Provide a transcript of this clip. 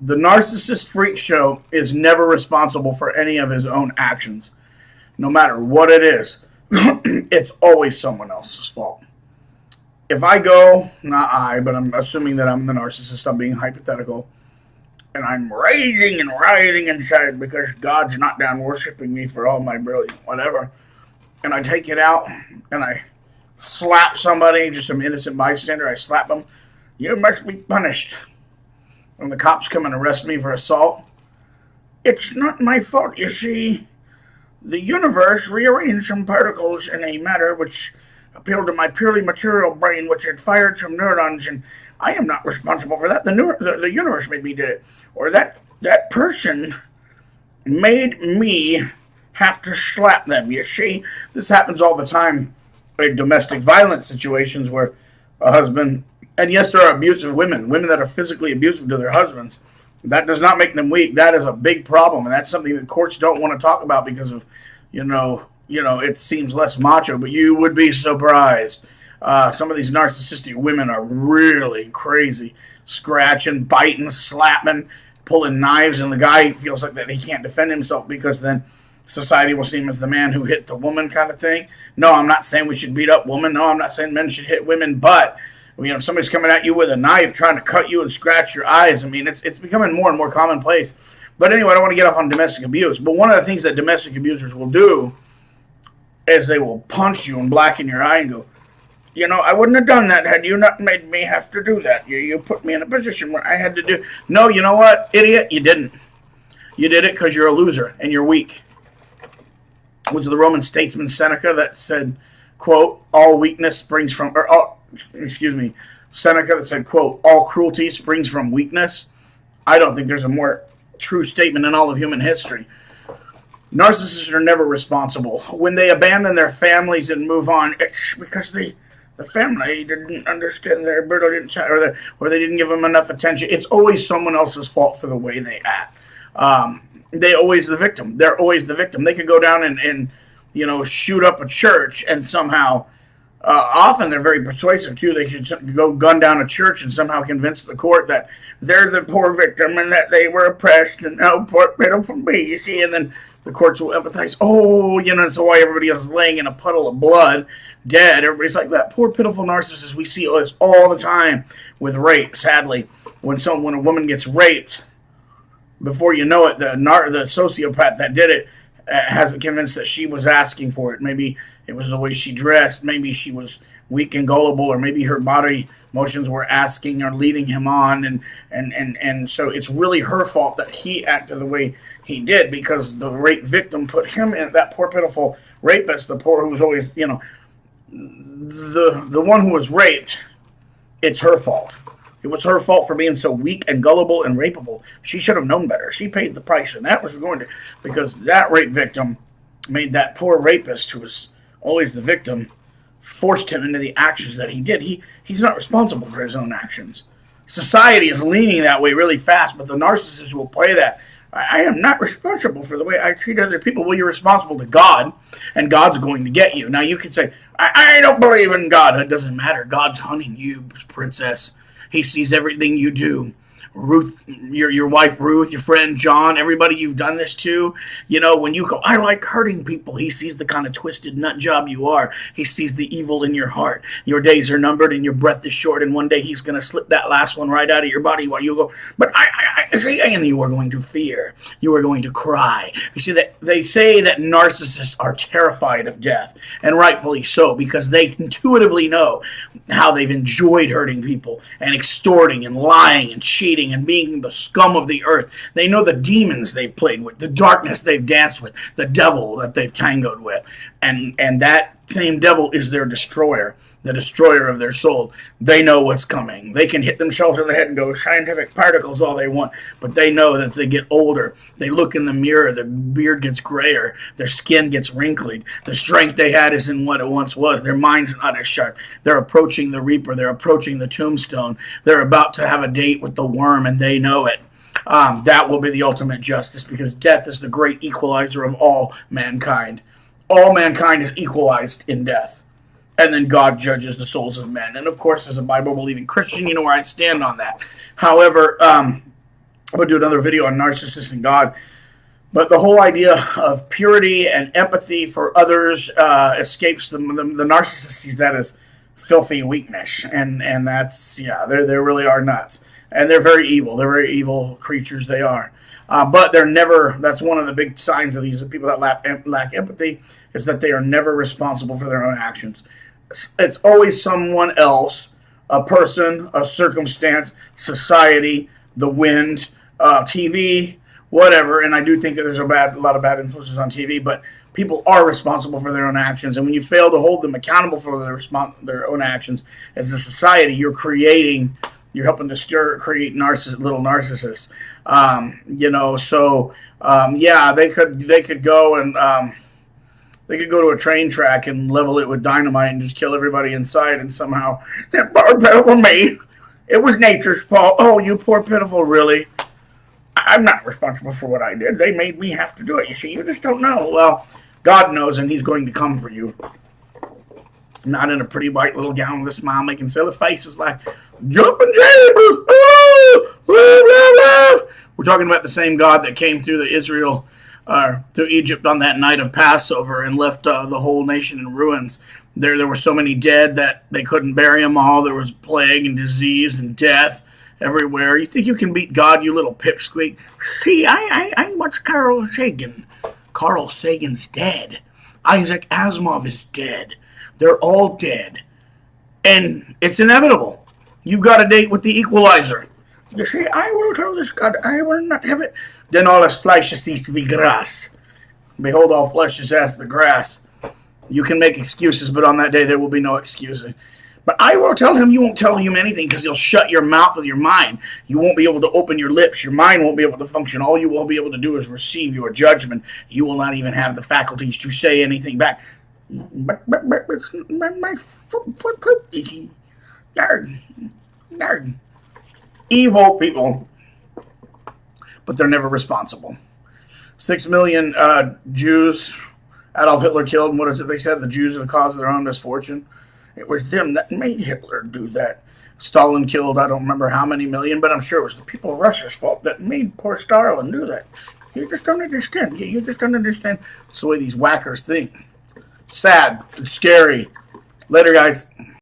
The narcissist freak show is never responsible for any of his own actions. No matter what it is, it's always someone else's fault. If I go, not I, but I'm assuming that I'm the narcissist, I'm being hypothetical, and I'm raging and writhing inside because God's not down worshiping me for all my brilliant whatever, and I take it out and I slap somebody, just some innocent bystander, I slap them, you must be punished. When the cops come and arrest me for assault, it's not my fault, you see. The universe rearranged some particles in a matter which appealed to my purely material brain, which had fired some neurons, and I am not responsible for that. The universe made me do it. Or that person made me have to slap them. You see, this happens all the time in domestic violence situations where a husband, and yes, there are abusive women that are physically abusive to their husbands. That does not make them weak. That is a big problem, and that's something that courts don't want to talk about because of, it seems less macho, but you would be surprised. Some of these narcissistic women are really crazy, scratching, biting, slapping, pulling knives, and the guy feels like that he can't defend himself because then society will see him as the man who hit the woman kind of thing. No, I'm not saying we should beat up women. No, I'm not saying men should hit women, but if somebody's coming at you with a knife trying to cut you and scratch your eyes, it's becoming more and more commonplace. But anyway, I don't want to get off on domestic abuse. But one of the things that domestic abusers will do is they will punch you and blacken your eye and go, I wouldn't have done that had you not made me have to do that. You put me in a position where I had to do. No, you know what, idiot? You didn't. You did it because you're a loser and you're weak. It was the Roman statesman Seneca that said, quote, all weakness springs from, Seneca that said, quote, all cruelty springs from weakness. I don't think there's a more true statement in all of human history. Narcissists are never responsible. When they abandon their families and move on, it's because the family didn't understand their ability, or they didn't give them enough attention. It's always someone else's fault for the way they act. They're always the victim. They're always the victim. They could go down and shoot up a church and somehow, often they're very persuasive too. They could go gun down a church and somehow convince the court that they're the poor victim and that they were oppressed and poor pitiful me, you see, and then the courts will empathize. So why everybody else is laying in a puddle of blood, dead. Everybody's like that poor pitiful narcissist. We see this all the time with rape. Sadly, when a woman gets raped, before you know it, the sociopath that did it hasn't convinced that she was asking for it. Maybe it was the way she dressed. Maybe she was weak and gullible, or maybe her body emotions were asking or leading him on, and so it's really her fault that he acted the way he did because the rape victim put him in. That poor pitiful rapist, the poor who's always the one who was raped. It's her fault. It was her fault for being so weak and gullible and rapeable. She should have known better. She paid the price, and that was because that rape victim made that poor rapist, who was always the victim, forced him into the actions that he did. He's not responsible for his own actions. Society is leaning that way really fast, but the narcissist will play that. I am not responsible for the way I treat other people. Well, you're responsible to God, and God's going to get you. Now, you could say, I don't believe in God. It doesn't matter. God's hunting you, princess. He sees everything you do. Ruth, your wife Ruth, your friend John, everybody you've done this to, when you go, I like hurting people, he sees the kind of twisted nut job you are. He sees the evil in your heart. Your days are numbered and your breath is short, and one day he's going to slip that last one right out of your body while you go, but and you are going to fear. You are going to cry. You see, that they say that narcissists are terrified of death, and rightfully so, because they intuitively know how they've enjoyed hurting people and extorting and lying and cheating and being the scum of the earth. They know the demons they've played with, the darkness they've danced with, the devil that they've tangoed with. And that same devil is their destroyer, the destroyer of their soul. They know what's coming. They can hit themselves in the head and go scientific particles all they want, but they know that as they get older, they look in the mirror, their beard gets grayer, their skin gets wrinkled, the strength they had isn't what it once was, their mind's not as sharp, they're approaching the reaper, they're approaching the tombstone, they're about to have a date with the worm, and they know it. That will be the ultimate justice, because death is the great equalizer of all mankind. All mankind is equalized in death. And then God judges the souls of men. And of course, as a Bible-believing Christian, you know where I stand on that. However, I'm going to do another video on narcissists and God. But the whole idea of purity and empathy for others escapes the narcissist sees that as filthy weakness, and that's they really are nuts, and they're very evil. They're very evil creatures. They are, but they're never. That's one of the big signs of these people that lack empathy is that they are never responsible for their own actions. It's always someone else, a person, a circumstance, society, the wind, TV, whatever. And I do think that there's a lot of bad influences on TV, but people are responsible for their own actions. And when you fail to hold them accountable for their own actions as a society, you're helping to create little narcissists. They could go and they could go to a train track and level it with dynamite and just kill everybody inside, and somehow that poor pitiful me. It was nature's fault. Oh, you poor pitiful, really? I'm not responsible for what I did. They made me have to do it. You see, you just don't know. Well, God knows, and He's going to come for you. Not in a pretty white little gown with a smile, making silly faces like jumping jabbers. Oh, love, love. We're talking about the same God that came through through Egypt on that night of Passover and left the whole nation in ruins. There were so many dead that they couldn't bury them all. There was plague and disease and death everywhere. You think you can beat God, you little pipsqueak? See, I watched Carl Sagan. Carl Sagan's dead. Isaac Asimov is dead. They're all dead. And it's inevitable. You got a date with the equalizer. You say, I will tell this God, I will not have it. Then all his flesh is to be grass. Behold, all flesh is as the grass. You can make excuses, but on that day there will be no excuses. But I will tell him, you won't tell him anything because you'll shut your mouth with your mind. You won't be able to open your lips. Your mind won't be able to function. All you will be able to do is receive your judgment. You will not even have the faculties to say anything back. But my foot itchy. Yarg. Evil people. But they're never responsible. 6 million Jews Adolf Hitler killed, and what is it they said? The Jews are the cause of their own misfortune. It was them that made Hitler do that. Stalin killed, I don't remember how many million, but I'm sure it was the people of Russia's fault that made poor Stalin do that. You just don't understand. You just don't understand. It's the way these whackers think. Sad. It's scary. Later, guys.